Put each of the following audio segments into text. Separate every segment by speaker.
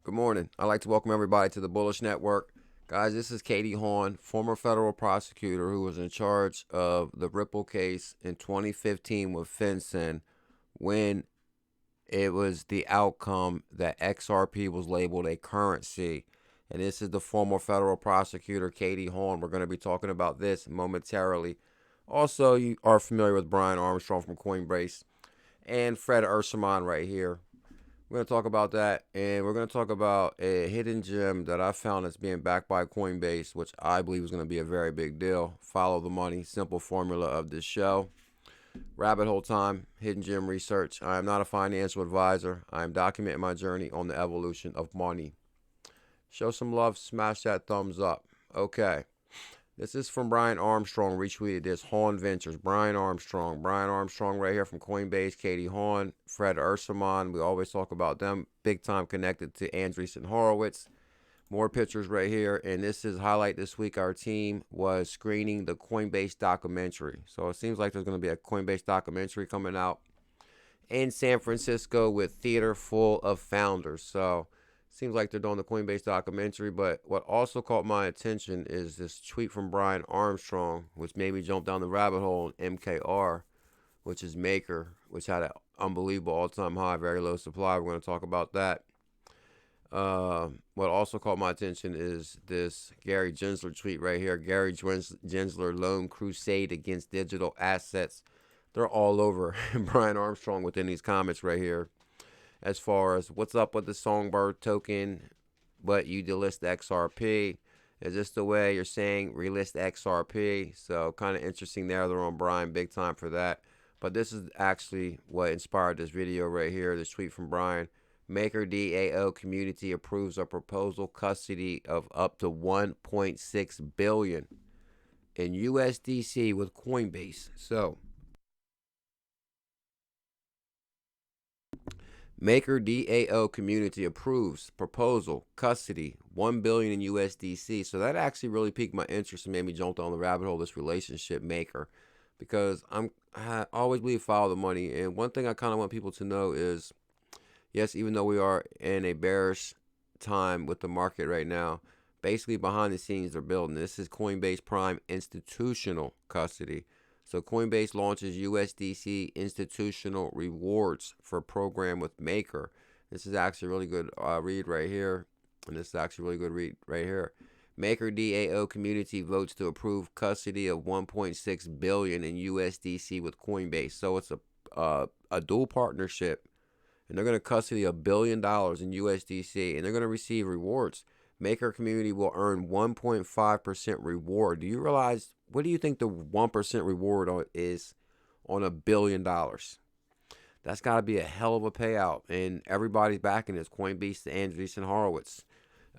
Speaker 1: Good morning. I'd like to welcome everybody to the Bullish Network. Guys, this is Katie Horn, former federal prosecutor who was in charge of the Ripple case in 2015 with FinCEN when it was the outcome that XRP was labeled a currency. And this is the former federal prosecutor, Katie Horn. We're going to be talking about this momentarily. Also, you are familiar with Brian Armstrong from Coinbase and Fred Ursulman right here. We're going to talk about that, and we're going to talk about a hidden gem that I found that's being backed by Coinbase, which I believe is going to be a very big deal. Follow the money, simple formula of this show. Rabbit hole time, hidden gem research. I am not a financial advisor. I am documenting my journey on the evolution of money. Show some love, smash that thumbs up. Okay. This is from Brian Armstrong, retweeted this. Horn Ventures, Brian Armstrong right here from Coinbase, Katie Horn, Fred Ursulman. We always talk about them. Big time connected to Andreessen Horowitz. More pictures right here. And this is highlight this week. Our team was screening the Coinbase documentary. So it seems like there's going to be a Coinbase documentary coming out in San Francisco with theater full of founders. So seems like they're doing the Coinbase documentary, but what also caught my attention is this tweet from Brian Armstrong, which made me jump down the rabbit hole in MKR, which is Maker, which had an unbelievable all-time high, very low supply. We're going to talk about that. What also caught my attention is this Gary Gensler tweet right here. Gary Gensler, lone crusade against digital assets. They're all over Brian Armstrong within these comments right here. As far as what's up with the Songbird token, but you delist XRP. Is this the way you're saying relist XRP? So kind of interesting there. They're on Brian big time for that. But this is actually what inspired this video right here. This tweet from Brian. MakerDAO community approves a proposal custody of up to 1.6 billion in USDC with Coinbase. So MakerDAO community approves proposal custody 1 billion in USDC. So that actually really piqued my interest and made me jump down the rabbit hole of this relationship Maker, because I always believe follow the money. And one thing I kind of want people to know is, yes, even though we are in a bearish time with the market right now, basically behind the scenes they're building. This is Coinbase Prime institutional custody. So Coinbase launches USDC institutional rewards for a program with Maker. This is actually a really good read right here. And this is actually a really good read right here. MakerDAO community votes to approve custody of 1.6 billion in USDC with Coinbase. So it's a dual partnership. And they're going to custody $1 billion in USDC. And they're going to receive rewards. Maker community will earn 1.5% reward. Do you realize, what do you think the 1% reward is on $1 billion? That's got to be a hell of a payout. And everybody's backing this. Coinbase and Andreessen Horowitz.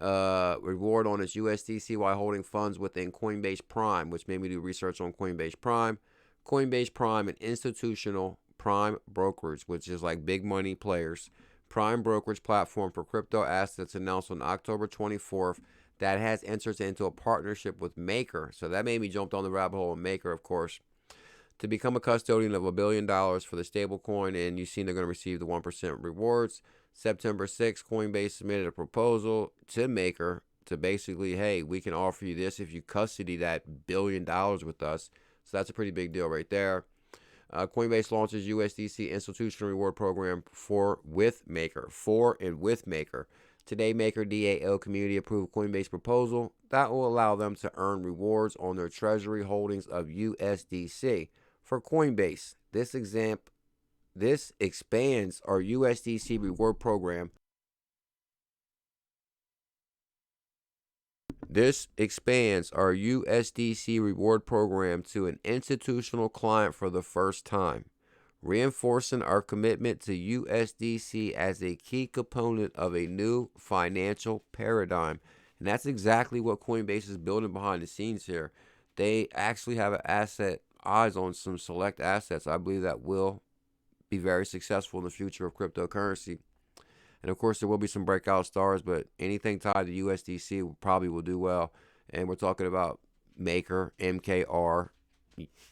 Speaker 1: Reward on its USDC while holding funds within Coinbase Prime, which made me do research on Coinbase Prime. Coinbase Prime, an institutional prime brokerage, which is like big money players. Prime brokerage platform for crypto assets announced on October 24th that has entered into a partnership with Maker. So that made me jump on the rabbit hole of Maker, of course, to become a custodian of $1 billion for the stablecoin. And you've seen they're going to receive the 1% rewards. September 6th, Coinbase submitted a proposal to Maker to basically, hey, we can offer you this if you custody that $1 billion with us. So that's a pretty big deal right there. Coinbase launches USDC institutional reward program for and with Maker. Today, MakerDAO community approved Coinbase proposal that will allow them to earn rewards on their treasury holdings of USDC. For Coinbase, this expands our USDC reward program. This expands our USDC reward program to an institutional client for the first time, reinforcing our commitment to USDC as a key component of a new financial paradigm. And that's exactly what Coinbase is building behind the scenes here. They actually have eyes on some select assets. I believe that will be very successful in the future of cryptocurrency. And of course, there will be some breakout stars, but anything tied to USDC probably will do well. And we're talking about Maker, MKR,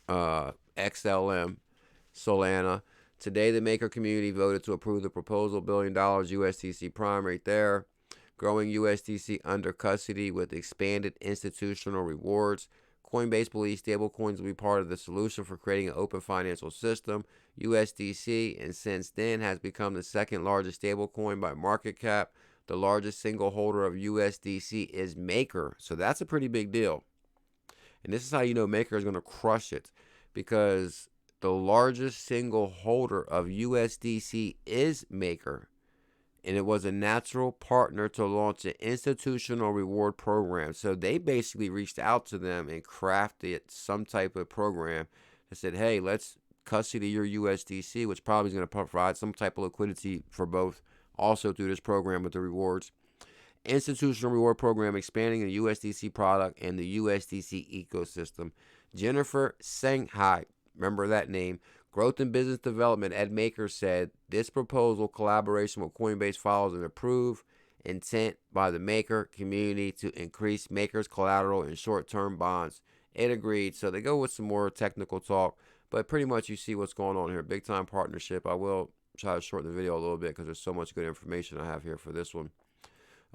Speaker 1: XLM, Solana. Today, the Maker community voted to approve the proposal $1 billion USDC Prime right there. growing USDC under custody with expanded institutional rewards. Coinbase believes stablecoins will be part of the solution for creating an open financial system. USDC, and since then, has become the second largest stablecoin by market cap. The largest single holder of USDC is Maker. So that's a pretty big deal. And this is how you know Maker is going to crush it, because the largest single holder of USDC is Maker. And it was a natural partner to launch an institutional reward program. So they basically reached out to them and crafted some type of program that said, hey, let's custody your USDC, which probably is going to provide some type of liquidity for both, also through this program with the rewards. Institutional reward program expanding the USDC product and the USDC ecosystem. Jennifer Senghai, remember that name, Growth and Business Development at Maker, said this proposal collaboration with Coinbase follows an approved intent by the Maker community to increase Maker's collateral in short-term bonds. It agreed. So they go with some more technical talk, but pretty much you see what's going on here. Big time partnership. I will try to shorten the video a little bit because there's so much good information I have here for this one.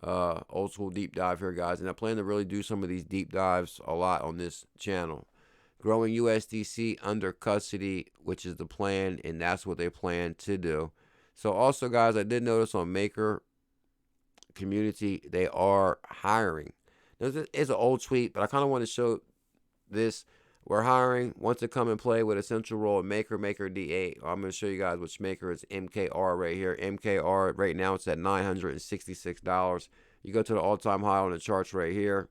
Speaker 1: Old school deep dive here, guys, and I plan to really do some of these deep dives a lot on this channel. Growing USDC under custody, which is the plan, and that's what they plan to do. So also, guys, I did notice on Maker community, they are hiring. It's an old tweet, but I kind of want to show this. We're hiring, want to come and play with a central role in Maker, MakerDAO. I'm going to show you guys which Maker is MKR right here. MKR, right now it's at $966. You go to the all-time high on the charts right here.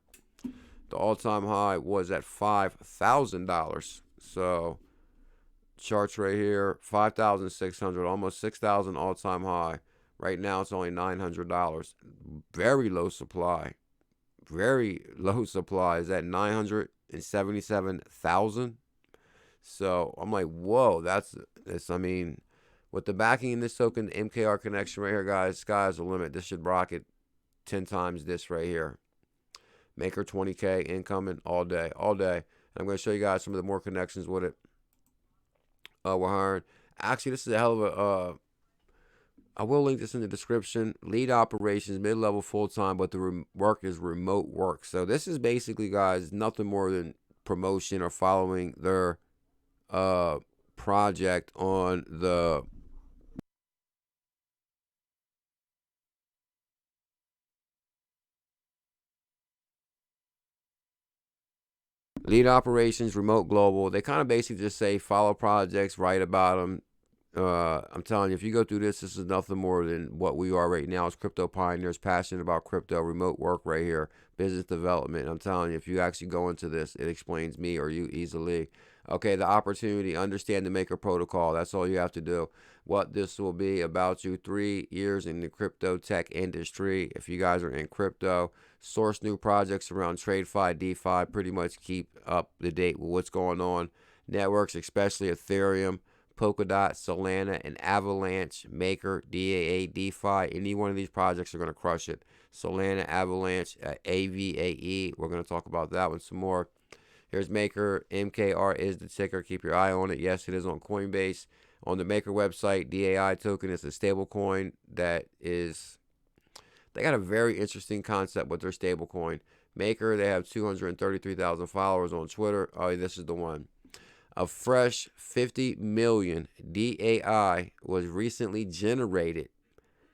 Speaker 1: The all-time high was at $5,000. So, charts right here, $5,600, almost $6,000 all-time high. Right now it's only $900. Very low supply. Very low supply is at 977,000. So I'm like, whoa, that's this. I mean, with the backing in this token, the MKR connection right here, guys, sky's the limit. This should rocket 10 times this right here. Maker 20K incoming all day, all day. And I'm going to show you guys some of the more connections with it. We're hiring. Actually, this is a hell of a. I will link this in the description. Lead operations, mid-level, full-time, but the work is remote work. So this is basically, guys, nothing more than promotion or following their project on the lead operations, remote global. They kind of basically just say follow projects, write about them. I'm telling you, if you go through this, this is nothing more than what we are right now as crypto pioneers, passionate about crypto, remote work right here, business development. I'm telling you, if you actually go into this, it explains me or you easily. Okay, the opportunity, understand the Maker protocol. That's all you have to do. What this will be about you, 3 years in the crypto tech industry. If you guys are in crypto, source new projects around TradeFi, DeFi, pretty much keep up to date with what's going on. Networks, especially Ethereum, Polkadot, Solana, and Avalanche, Maker, DAA, DeFi. Any one of these projects are going to crush it. Solana, Avalanche, AVAE. We're going to talk about that one some more. Here's Maker. MKR is the ticker. Keep your eye on it. Yes, it is on Coinbase. On the Maker website, DAI token is a stable coin that is... They got a very interesting concept with their stable coin. Maker, they have 233,000 followers on Twitter. Oh, this is the one. A fresh 50 million DAI was recently generated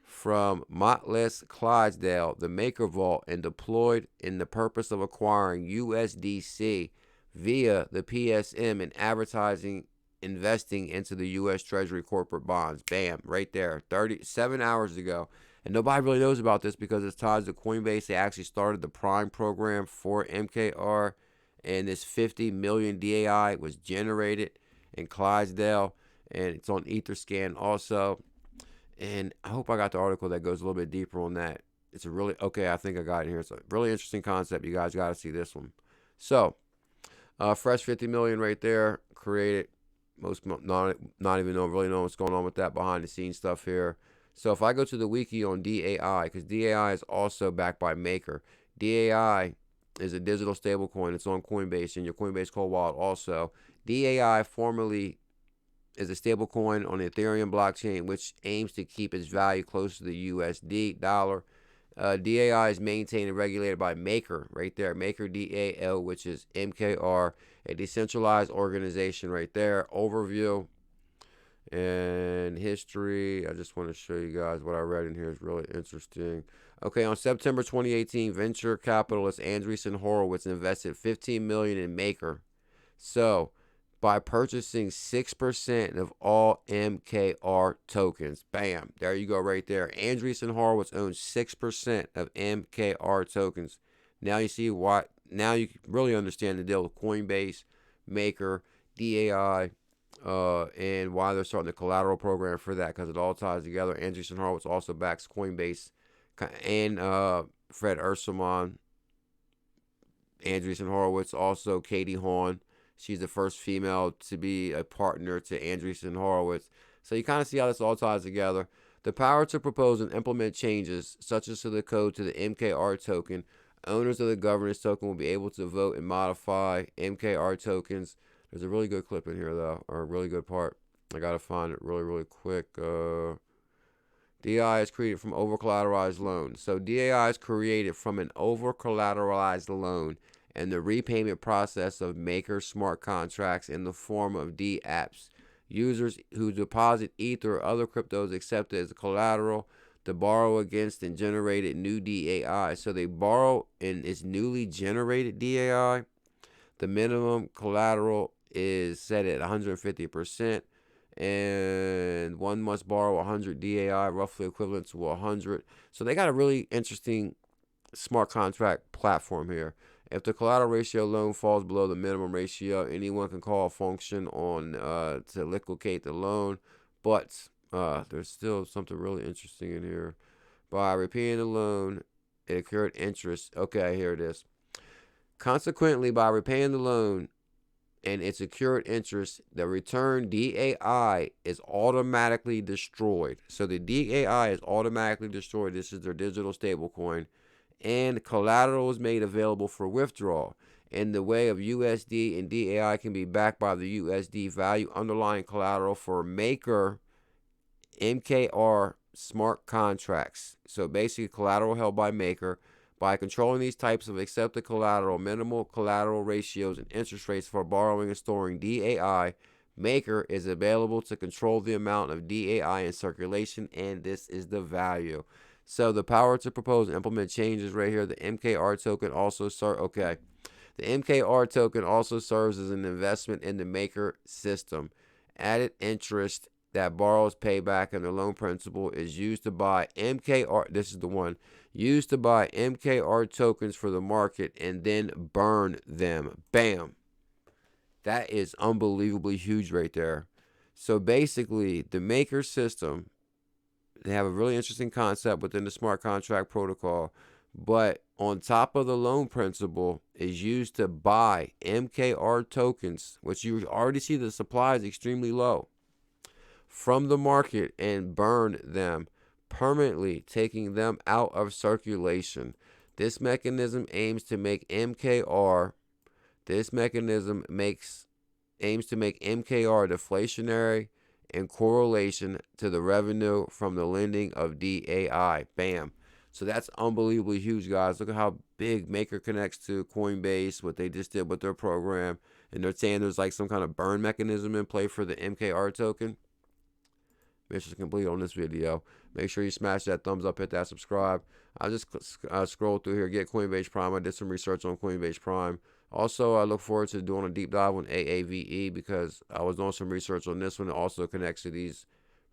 Speaker 1: from Motless Clydesdale, the Maker Vault, and deployed in the purpose of acquiring USDC via the PSM and advertising, investing into the U.S. Treasury corporate bonds. Bam, right there, 37 hours ago. And nobody really knows about this because it's tied to Coinbase. They actually started the Prime program for MKR. And this 50 million DAI was generated in Clydesdale, and it's on Etherscan also. And I hope I got the article that goes a little bit deeper on that. It's a really, okay, I think I got it here. It's a really interesting concept. You guys got to see this one. So, fresh 50 million right there, created. Most not even really know what's going on with that behind the scenes stuff here. So if I go to the wiki on DAI, because DAI is also backed by Maker. DAI is a digital stablecoin. It's on Coinbase and your Coinbase Cold Wallet also. DAI formerly is a stablecoin on the Ethereum blockchain, which aims to keep its value close to the USD dollar. DAI is maintained and regulated by Maker, right there. MakerDAO, which is MKR, a decentralized organization, right there. Overview and history. I just want to show you guys what I read in here is really interesting. Okay, on September 2018, venture capitalist Andreessen Horowitz invested $15 million in Maker. So, by purchasing 6% of all MKR tokens. Bam. There you go right there. Andreessen Horowitz owns 6% of MKR tokens. Now you see why. Now you really understand the deal with Coinbase, Maker, DAI, and why they're starting the collateral program for that, because it all ties together. Andreessen Horowitz also backs Coinbase and Fred Ursulman. Andreessen Horowitz, also Katie Hawn. She's the first female to be a partner to Andreessen Horowitz. So you kind of see how this all ties together. The power to propose and implement changes, such as to the code to the MKR token. Owners of the governance token will be able to vote and modify MKR tokens. There's a really good clip in here, though, or a really good part. I got to find it really, really quick. DAI is created from over-collateralized loans. So DAI is created from an over-collateralized loan and the repayment process of Maker smart contracts in the form of DApps. Users who deposit Ether or other cryptos accept it as collateral to borrow against and generated new DAI. So they borrow in its newly generated DAI. The minimum collateral is set at 150%, and one must borrow 100 DAI, roughly equivalent to 100. So they got a really interesting smart contract platform here. If the collateral ratio loan falls below the minimum ratio, anyone can call a function on to liquidate the loan. But there's still something really interesting in here. By repaying the loan, it accrued interest. Okay, here it is. Consequently, by repaying the loan and its accrued interest, the return DAI is automatically destroyed. So the DAI is automatically destroyed. This is their digital stablecoin. And collateral is made available for withdrawal in the way of USD, and DAI can be backed by the USD value underlying collateral for Maker MKR smart contracts. So basically collateral held by Maker. By controlling these types of accepted collateral, minimal collateral ratios, and interest rates for borrowing and storing DAI, Maker is available to control the amount of DAI in circulation, and this is the value. So the power to propose and implement changes right here. The MKR token also The MKR token also serves as an investment in the Maker system. Added interest that borrows payback and the loan principal is used to buy MKR. This is the one used to buy MKR tokens for the market and then burn them. Bam. That is unbelievably huge right there. So basically, the Maker system, they have a really interesting concept within the smart contract protocol, but on top of the loan principal is used to buy MKR tokens, which you already see the supply is extremely low, from the market and burn them permanently, taking them out of circulation. This mechanism aims to make MKR deflationary in correlation to the revenue from the lending of DAI. Bam. So that's unbelievably huge, guys. Look at how big Maker connects to Coinbase, what they just did with their program. And they're saying there's like some kind of burn mechanism in play for the MKR token. Mission complete on this video. Make sure you smash that thumbs up, hit that subscribe. I just scroll through here, get Coinbase Prime. I did some research on Coinbase Prime. Also, I look forward to doing a deep dive on AAVE because I was doing some research on this one. It also connects to these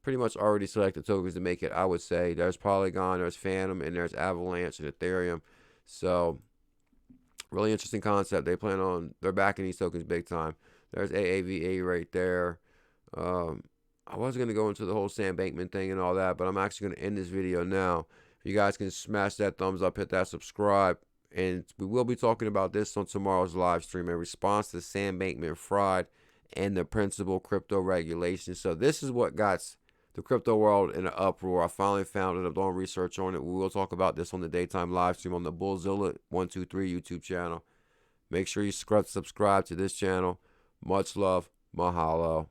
Speaker 1: pretty much already selected tokens to make it, I would say. There's Polygon, there's Phantom, and there's Avalanche and Ethereum. So, really interesting concept. They're backing these tokens big time. There's AAVE right there. I was going to go into the whole Sam Bankman thing and all that, but I'm actually going to end this video now. If you guys can smash that thumbs up, hit that subscribe. And we will be talking about this on tomorrow's live stream in response to Sam Bankman fraud and the principal crypto regulations. So this is what got the crypto world in an uproar. I finally found it. I'm doing research on it. We will talk about this on the daytime live stream on the Bullzilla 123 YouTube channel. Make sure you subscribe to this channel. Much love. Mahalo.